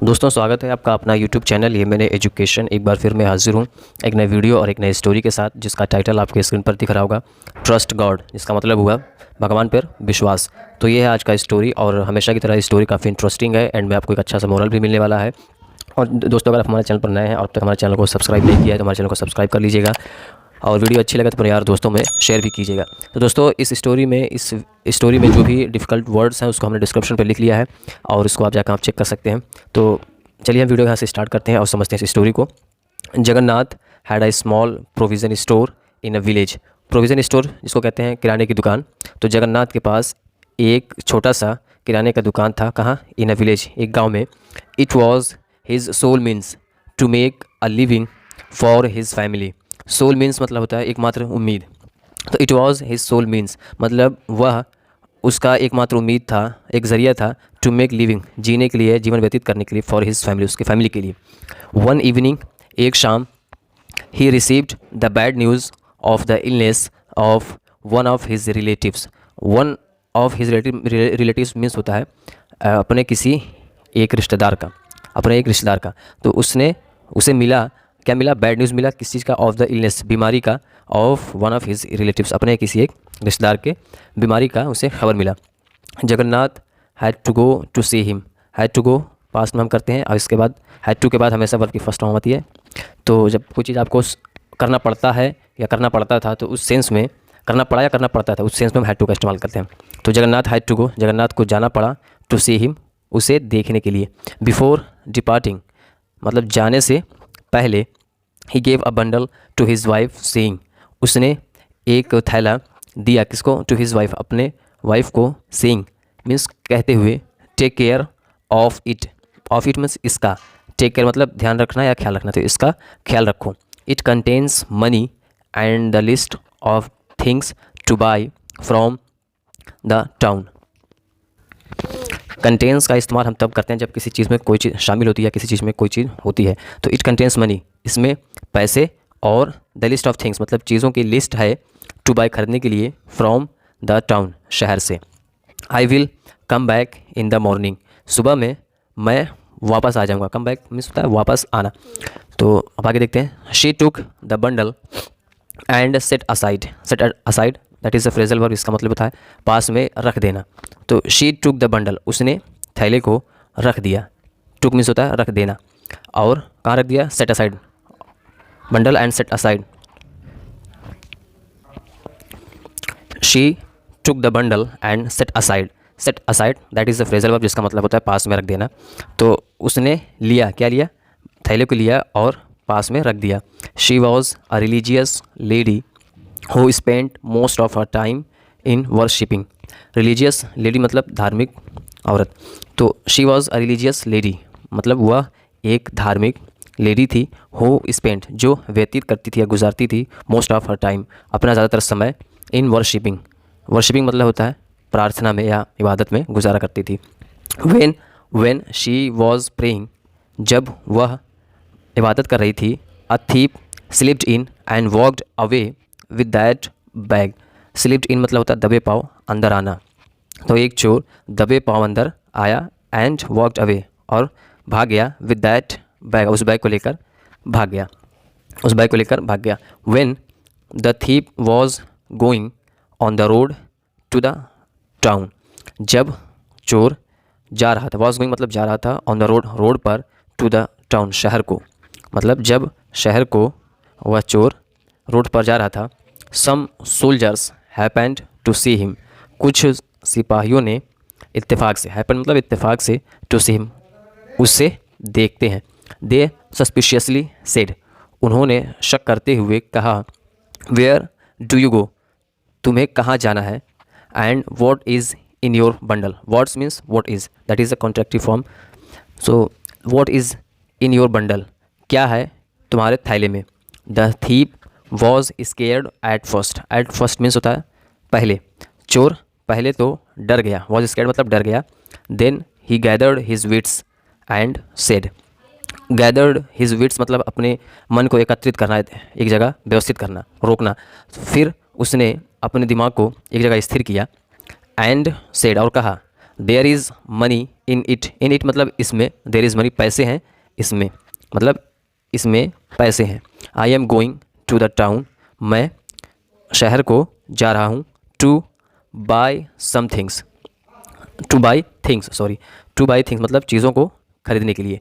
दोस्तों स्वागत है आपका अपना YouTube चैनल ये मैंने एजुकेशन। एक बार फिर मैं हाजिर हूँ एक नए वीडियो और एक नई स्टोरी के साथ, जिसका टाइटल आपके स्क्रीन पर दिख रहा होगा, ट्रस्ट गॉड, जिसका मतलब हुआ भगवान पर विश्वास। तो ये है आज का स्टोरी और हमेशा की तरह स्टोरी काफ़ी इंटरेस्टिंग है एंड में आपको एक अच्छा सा मोरल भी मिलने वाला है। और दोस्तों अगर आप हमारे चैनल पर नए हैं और अब तक हमारे चैनल को सब्सक्राइब नहीं किया है तो हमारे चैनल को सब्सक्राइब कर लीजिएगा और वीडियो अच्छी लगे तो अपने यार दोस्तों में शेयर भी कीजिएगा। तो दोस्तों इस स्टोरी में जो भी डिफ़िकल्ट वर्ड्स हैं उसको हमने डिस्क्रिप्शन पे लिख लिया है और इसको आप जाकर आप चेक कर सकते हैं। तो चलिए हम वीडियो यहाँ से स्टार्ट करते हैं और समझते हैं इस स्टोरी को। Jagannath had a small provision store in a village. Provision store जिसको कहते हैं किराने की दुकान। तो जगन्नाथ के पास एक छोटा सा किराने का दुकान था। कहाँ? इन अ विलेज, एक गाँव में। It was his sole means to make a living for his family. Sole means मतलब होता है एकमात्र उम्मीद। तो it was his sole means मतलब वह उसका एकमात्र उम्मीद था, एक ज़रिया था, टू मेक लिविंग जीने के लिए, जीवन व्यतीत करने के लिए, फॉर हिज फैमिली उसके फैमिली के लिए। वन इवनिंग एक शाम, he received the bad news of the illness of one of his relatives. One of his relatives means होता है अपने किसी एक रिश्तेदार का, अपने एक रिश्तेदार का। तो उसे मिला, क्या मिला? बैड न्यूज़ मिला। किस चीज़ का? ऑफ द इलनेस, बीमारी का। Of one of his relatives, अपने किसी एक रिश्तेदार के बीमारी का उसे खबर मिला। Jagannath had to go to see him. Had to go past में हम करते हैं और इसके बाद हैड टू के बाद हमेशा वर्ब की फर्स्ट फॉर्म आती है। तो जब कोई चीज़ आपको करना पड़ता है या करना पड़ता था तो उस सेंस में, करना पड़ा या करना पड़ता था उस सेंस में हम हैड टू का इस्तेमाल करते हैं। तो Jagannath had to go, Jagannath को जाना पड़ा, टू सी हिम उसे देखने के लिए। बिफोर डिपार्टिंग मतलब जाने से पहले, he gave a bundle to his wife saying, उसने एक थैला दिया। किसको? टू हिज वाइफ, अपने वाइफ को। सेइंग मीन्स कहते हुए, take care of it. Of it means इसका, टेक केयर मतलब ध्यान रखना या ख्याल रखना, तो इसका ख्याल रखो। It contains money and the list of things two by from the town. Contains का इस्तेमाल हम तब करते हैं जब किसी चीज़ में कोई चीज़ शामिल होती है या किसी चीज़ में कोई चीज़ होती है। तो इट कंटेंस मनी, इसमें पैसे, और द लिस्ट ऑफ थिंग्स मतलब चीज़ों की लिस्ट है, टू बाय खरीदने के लिए, फ्रॉम द टाउन शहर से। आई will come back in the morning, सुबह में मैं वापस आ जाऊँगा। कम बैक मीन्स होता है वापस आना। तो अब आगे देखते हैं। She took the bundle and set aside. Set aside that is a phrasal verb, इसका मतलब होता है पास में रख देना। तो शी टुक द बंडल, उसने थैले को रख दिया। टुक मीन्स होता है रख देना, और कहाँ रख दिया? Set aside, bundle and set aside. She took the bundle and set aside. Set aside that is a phrasal verb, जिसका मतलब होता है पास में रख देना। तो उसने लिया, क्या लिया? थैले को लिया और पास में रख दिया। She was a religious lady who spend most of her time in worshipping. Religious lady मतलब धार्मिक औरत। तो she was a religious lady मतलब वह एक धार्मिक लेडी थी। हु स्पेंड जो व्यतीत करती थी या गुजारती थी, मोस्ट ऑफ हर टाइम अपना ज़्यादातर समय, इन वर्शिपिंग। वर्शिपिंग मतलब होता है प्रार्थना में या इबादत में गुजारा करती थी। व्हेन शी वॉज प्रेइंग, जब वह इबादत कर रही थी, a thief slipped in and walked away with that bag. Slipped in मतलब होता है दबे पाँव अंदर आना। तो एक चोर दबे पाँव अंदर आया, एंड वॉक्ड अवे और भाग गया, विद दैट बैग उस बैग को लेकर भाग गया, उस बैग को लेकर भाग गया। When the thief was going on the road to the town, जब चोर जा रहा था, वॉज गोइंग मतलब जा रहा था, ऑन द रोड रोड पर, टू द टाउन शहर को, मतलब जब शहर को वह चोर रोड पर जा रहा था। Some soldiers happened to see him, कुछ सिपाहियों ने इत्तेफाक से, हैपन मतलब इत्तेफाक से, टू सी हिम उससे देखते हैं। दे सस्पिशियसली सेड, उन्होंने शक करते हुए कहा, वेयर डू यू गो, तुम्हें कहाँ जाना है, and what is in your bundle. What's means what is, that is a contractive form. So what is in your bundle, क्या है तुम्हारे थैले में। The thief was scared at first. At first means होता है पहले, चोर पहले तो डर गया, वॉज स्केयर्ड मतलब डर गया। Then he gathered his wits and said. Gathered his wits मतलब अपने मन को एकत्रित करना, एक जगह व्यवस्थित करना, रोकना। फिर उसने अपने दिमाग को एक जगह स्थिर किया, एंड सेड और कहा, there is money in it मतलब इसमें, देयर इज़ मनी पैसे हैं इसमें, मतलब इसमें पैसे हैं। I am going to the town, मैं शहर को जा रहा हूँ। To buy some things, to buy things sorry, to buy things मतलब चीज़ों को खरीदने के लिए।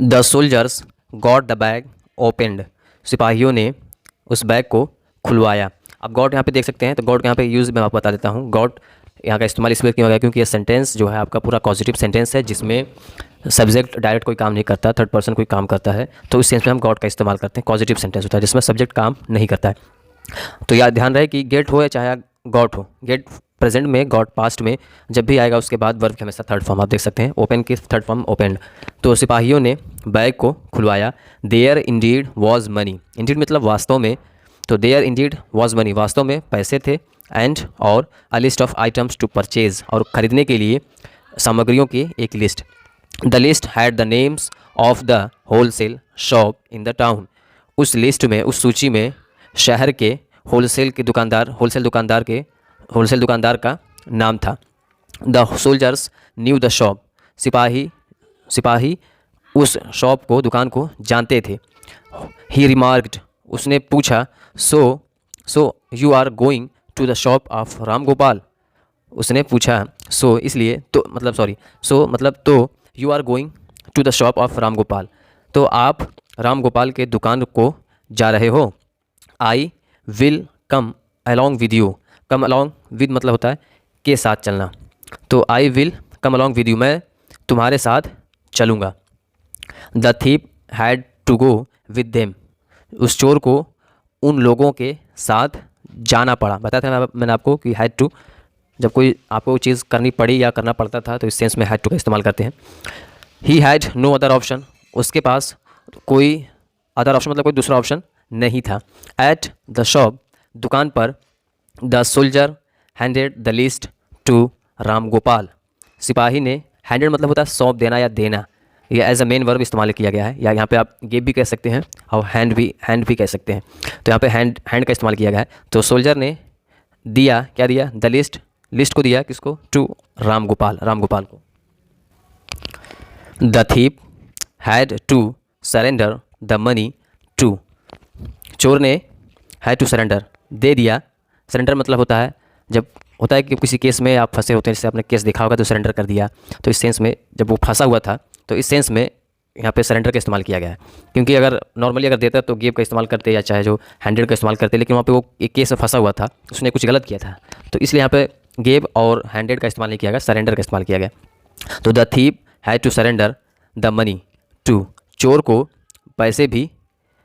The soldiers got the bag opened, सिपाहियों ने उस बैग को खुलवाया। अब गॉट यहाँ पे देख सकते हैं, तो गॉट यहाँ पे यूज़ मैं आपको बता देता हूँ। गॉट यहाँ का इस्तेमाल इसलिए क्यों हो गया, क्योंकि ये सेंटेंस जो है आपका पूरा पॉजिटिव सेंटेंस है, जिसमें सब्जेक्ट डायरेक्ट कोई काम नहीं करता, थर्ड पर्सन कोई काम करता है, तो इस सेंस में हम गॉट का इस्तेमाल करते हैं। पॉजिटिव सेंटेंस होता है जिसमें सब्जेक्ट काम नहीं करता है। तो याद ध्यान रहे कि गेट हो या चाहे गॉट हो, गेट प्रेजेंट में, गॉट पास्ट में, जब भी आएगा उसके बाद वर्ब की हमेशा थर्ड फॉर्म आप देख सकते हैं। ओपन की थर्ड फॉर्म ओपेंड। तो सिपाहियों ने बैग को खुलवाया। There indeed was money, indeed मतलब वास्तव में, तो देयर इंडीड वॉज मनी वास्तव में पैसे थे। एंड और a list of items to purchase, और ख़रीदने के लिए सामग्रियों की एक list. The list had the names of the wholesale shop in the town, उस लिस्ट में, उस सूची में शहर के होलसेल दुकानदार का नाम था। The soldiers new the shop, सिपाही उस शॉप को, दुकान को जानते थे। ही रिमार्क्ड, उसने पूछा, so you are going to the shop of Ram Gopal, उसने पूछा सो इसलिए, तो मतलब सॉरी, सो मतलब तो, you are going to the shop of Ram Gopal, तो आप राम गोपाल के दुकान को जा रहे हो। I will come along with you, come along with मतलब होता है के साथ चलना, तो I will come along with you, मैं तुम्हारे साथ चलूँगा। The thief had to go with them, उस चोर को उन लोगों के साथ जाना पड़ा। बताया था मैंने आपको कि हैड टू, जब कोई आपको चीज़ करनी पड़ी या करना पड़ता था तो इस सेंस में हैड टू का इस्तेमाल करते हैं। He had no other option, उसके पास कोई अदर ऑप्शन मतलब कोई दूसरा ऑप्शन नहीं था। एट द शॉप, दुकान पर, the soldier handed the list to Ram Gopal, सिपाही ने, हैंडेड मतलब होता है सौंप देना या देना, ये एज अ मेन वर्ब इस्तेमाल किया गया है, या यहाँ पे आप गिव भी कह सकते हैं और हैंड भी कह सकते हैं। तो यहाँ पे हैंड का इस्तेमाल किया गया है। तो सोल्जर ने दिया, क्या दिया, द लिस्ट को दिया, किसको, टू राम गोपाल को। The thief had to surrender the money to, चोर ने हैड टू सरेंडर, दे दिया। सरेंडर मतलब होता है, जब होता है कि किसी केस में आप फंसे होते हैं, जैसे आपने केस देखा होगा तो सरेंडर कर दिया, तो इस सेंस में जब वो फंसा हुआ था तो इस सेंस में यहाँ पे सरेंडर का इस्तेमाल किया गया है। क्योंकि अगर नॉर्मली अगर देता तो गिव का इस्तेमाल करते या चाहे जो हैंडेड का इस्तेमाल करते, लेकिन वहाँ पे वो एक केस में फंसा हुआ था, उसने कुछ गलत किया था, तो इसलिए यहाँ पे गिव और हैंडेड का इस्तेमाल नहीं किया गया, सरेंडर का इस्तेमाल किया गया। तो the thief had to surrender the money to, चोर को पैसे भी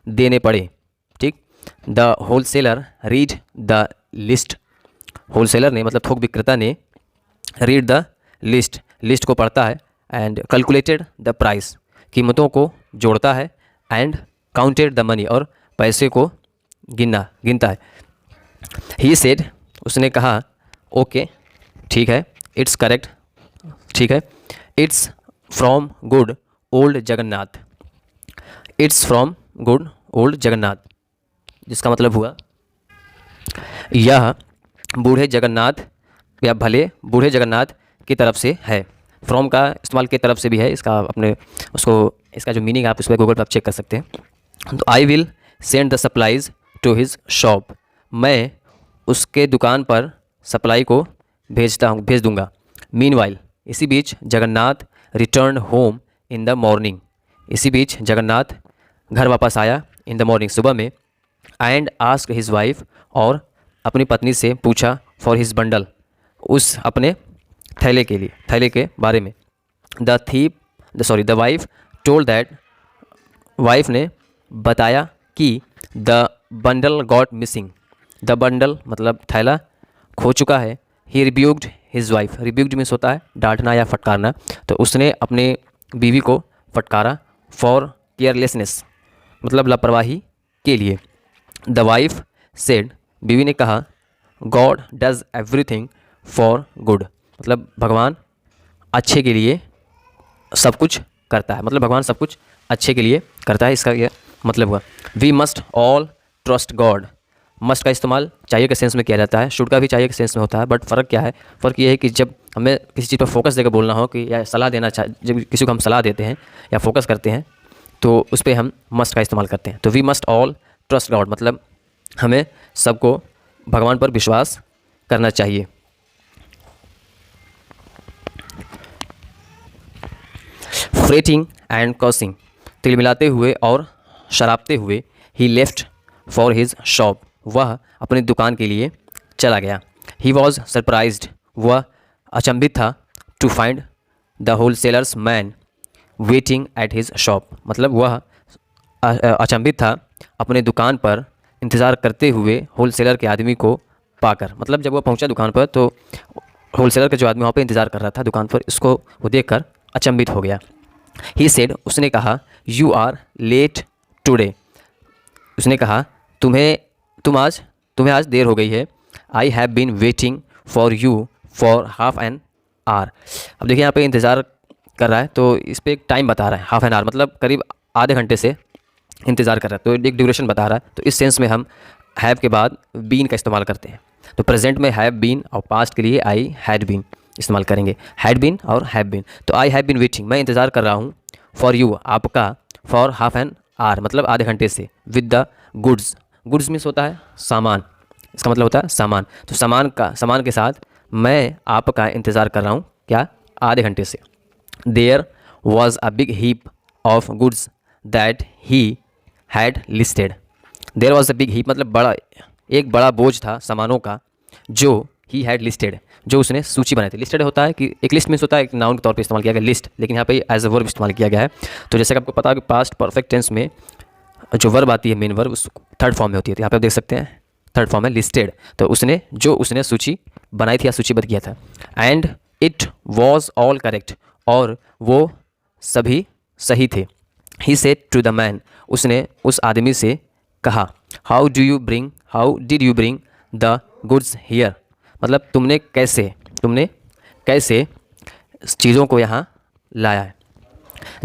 देने पड़े। ठीक। The wholesaler read the list, wholesaler ने मतलब थोक विक्रेता ने, रीड द लिस्ट को पढ़ता है। एंड कैलकुलेटेड द प्राइस, कीमतों को जोड़ता है। एंड काउंटेड द मनी, और पैसे को गिनता है। ही सेड, उसने कहा, ओके ठीक है, इट्स करेक्ट ठीक है, it's from good old Jagannath, it's from good old Jagannath, जिसका मतलब हुआ यह बूढ़े जगन्नाथ या भले बूढ़े जगन्नाथ की तरफ से है। फ्रॉम का इस्तेमाल की तरफ से भी है, इसका अपने उसको, इसका जो मीनिंग आप इस पर गूगल पर आप चेक कर सकते हैं। तो I will send the supplies to his shop, मैं उसके दुकान पर सप्लाई को भेज दूंगा। मीनवाइल, इसी बीच Jagannath return home in the morning, इसी बीच जगन्नाथ घर वापस आया इन द मॉर्निंग, सुबह में। एंड आस्क हिज वाइफ, और अपनी पत्नी से पूछा, फॉर हिज बंडल, उस अपने थैले के बारे में। The wife told that, wife ने बताया कि the bundle got missing, the bundle मतलब थैला खो चुका है। He rebuked his wife, rebuked means होता है डांटना या फटकारना, तो उसने अपने बीवी को फटकारा। फॉर केयरलेसनेस मतलब लापरवाही के लिए। द वाइफ सेड, बीवी ने कहा, God does everything for good, मतलब भगवान अच्छे के लिए सब कुछ करता है, मतलब भगवान सब कुछ अच्छे के लिए करता है, इसका यह मतलब हुआ। We must all trust God, must का इस्तेमाल चाहिए के सेंस में किया जाता है, शुड का भी चाहिए के सेंस में होता है, बट फ़र्क क्या है? फ़र्क ये है कि जब हमें किसी चीज़ पर फोकस देकर बोलना हो कि या सलाह देना जब किसी को हम सलाह देते हैं या फोकस करते हैं तो उस पर हम मस्ट का इस्तेमाल करते हैं। तो we must all trust God, मतलब हमें सबको भगवान पर विश्वास करना चाहिए। फ्रेटिंग एंड कॉसिंग, तिलमिलाते हुए और शराबते हुए, ही लेफ्ट फॉर हिज शॉप, वह अपनी दुकान के लिए चला गया। ही वॉज सरप्राइज्ड, वह अचंभित था, to find the wholesaler's man waiting at his shop, मतलब वह अचंभित था अपने दुकान पर इंतज़ार करते हुए होल सेलर के आदमी को पाकर, मतलब जब वह पहुंचा दुकान पर तो होल सेलर का जो आदमी वहाँ पे इंतज़ार कर रहा था दुकान पर, इसको वो देखकर अचंभित हो गया। ही सेड, उसने कहा, यू आर लेट टुडे, उसने कहा तुम्हें आज देर हो गई है। I have been waiting for you for half an hour. अब देखिए यहाँ पे इंतज़ार कर रहा है तो इस पर एक टाइम बता रहा है, हाफ एन आवर मतलब करीब आधे घंटे से इंतज़ार कर रहा है, तो एक ड्यूरेशन बता रहा है। तो इस सेंस में हम हैव के बाद बीन का इस्तेमाल करते हैं। तो प्रेजेंट में हैव बीन और पास्ट के लिए आई हैड बीन इस्तेमाल करेंगे, हैड बीन और हैव बीन। तो आई हैव बीन वेटिंग, मैं इंतज़ार कर रहा हूँ, फॉर यू, आपका, फॉर हाफ एन आवर मतलब आधे घंटे से, with the goods, goods means होता है सामान, इसका मतलब होता है सामान। तो सामान के साथ मैं आपका इंतज़ार कर रहा हूँ, क्या, आधे घंटे से। There was a big heap of goods that he had listed, there was a big heap मतलब एक बड़ा बोझ था सामानों का, जो ही हैड लिस्टेड, जो उसने सूची बनाई थी। लिस्टेड होता है कि एक लिस्ट मीन्स होता है एक नाउन के तौर पे इस्तेमाल किया गया लिस्ट, लेकिन यहाँ पे एज अ वर्ब इस्तेमाल किया गया है। तो जैसे कि आपको पता है कि पास्ट परफेक्ट टेंस में जो वर्ब आती है मेन वर्ब उस थर्ड फॉर्म में होती है। तो यहाँ पे आप देख सकते हैं थर्ड फॉर्म है लिस्टेड, तो उसने सूची बनाई थी या सूचीबद्ध किया था। And it was all correct, और वो सभी सही थे। He said to the man, उसने उस आदमी से कहा, how did you bring the goods here, मतलब तुमने कैसे चीज़ों को यहाँ लाया है।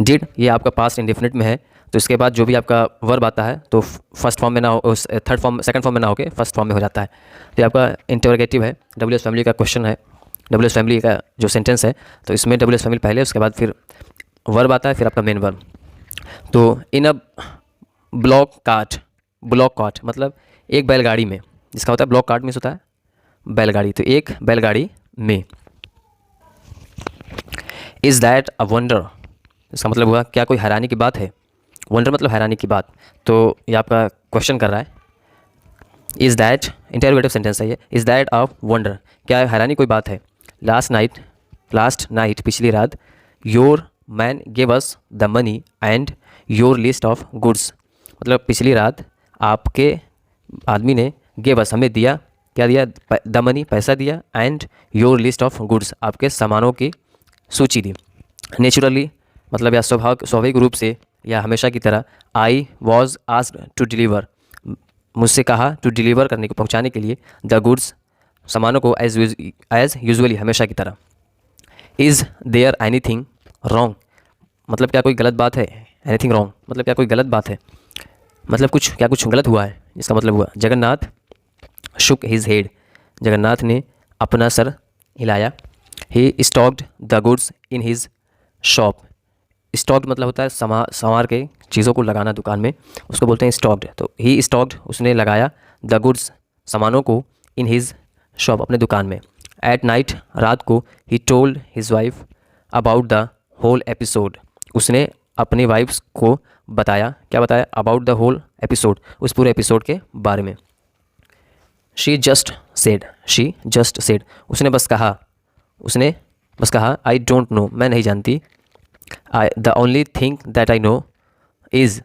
डिड ये आपका पास्ट इंडेफिनिट में है, तो इसके बाद जो भी आपका वर्ब आता है तो फर्स्ट फॉर्म में ना हो, सेकंड फॉर्म में ना होकर फर्स्ट फॉर्म में हो जाता है। तो ये आपका इंटरोगेटिव है, डब्ल्यूएस फैमिली का क्वेश्चन है, डब्ल्यूएस फैमिली का जो सेंटेंस है, तो इसमें डब्ल्यूएस फैमिली पहले, उसके बाद फिर वर्ब आता है, फिर आपका मेन वर्ब। तो इन अ ब्लॉक कार्ट मतलब एक बैलगाड़ी में, जिसका होता है ब्लॉक कार्ट मीन्स होता है बैलगाड़ी, तो एक बैलगाड़ी में। इज़ दैट अ वंडर, इसका मतलब हुआ क्या कोई हैरानी की बात है, वंडर मतलब हैरानी की बात। तो ये आपका क्वेश्चन कर रहा है, इज़ दैट इंटरोगेटिव सेंटेंस है ये, इज़ दैट अ वंडर, क्या हैरानी कोई बात है। लास्ट नाइट पिछली रात, your man gave us the money and your list of goods, मतलब पिछली रात आपके आदमी ने गेव अस हमें दिया, क्या दिया, द मनी पैसा दिया, and your list of goods आपके सामानों की सूची दी। नेचुरली मतलब या स्वाभाविक रूप से या हमेशा की तरह, I was asked to deliver, मुझसे कहा टू डिलीवर करने को, पहुँचाने के लिए, द गुड्स सामानों को, एज यूजुअली हमेशा की तरह। इज़ देयर एनीथिंग रॉन्ग, मतलब क्या कोई गलत बात है, एनीथिंग रॉन्ग मतलब क्या कोई गलत बात है, मतलब कुछ गलत हुआ है, इसका मतलब हुआ। Jagannath shook his head, Jagannath ने अपना सर हिलाया। He stocked the goods in his shop, stocked मतलब होता है संवार के चीज़ों को लगाना दुकान में, उसको बोलते हैं स्टॉक्ड। तो ही स्टॉक्ड उसने लगाया, द गुड्स सामानों को, इन हिज शॉप अपने दुकान में। एट नाइट रात को, he told his wife about the whole episode, उसने अपनी वाइफ को बताया, क्या बताया, अबाउट द होल एपिसोड, उस पूरे एपिसोड के बारे में। शी जस्ट सेड, उसने बस कहा, आई डोंट नो, मैं नहीं जानती। The only thing that I know is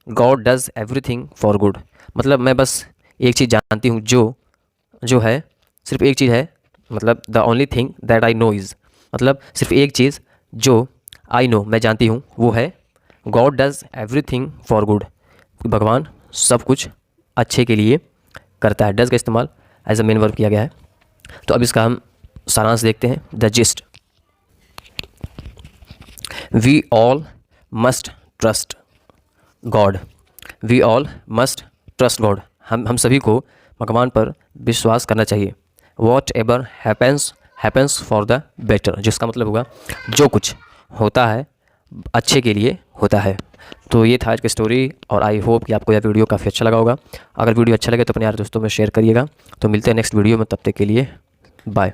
God does everything for good, मतलब मैं बस एक चीज़ जानती हूँ जो है, सिर्फ एक चीज़ है, मतलब the only thing that I know is, मतलब सिर्फ एक चीज़ जो आई नो मैं जानती हूँ वो है, God does everything for good, भगवान सब कुछ अच्छे के लिए करता है। डज का इस्तेमाल एज अ मेन वर्ब किया गया है। तो अब इसका हम सारांश देखते हैं, the gist. We all must trust God, we all must trust God, हम सभी को भगवान पर विश्वास करना चाहिए। Whatever happens for the better, जिसका मतलब होगा जो कुछ होता है अच्छे के लिए होता है। तो ये था आज की स्टोरी और आई होप कि आपको यह वीडियो काफ़ी अच्छा लगा होगा। अगर वीडियो अच्छा लगे तो अपने यार दोस्तों में शेयर करिएगा। तो मिलते हैं नेक्स्ट वीडियो में, तब तक के लिए बाय।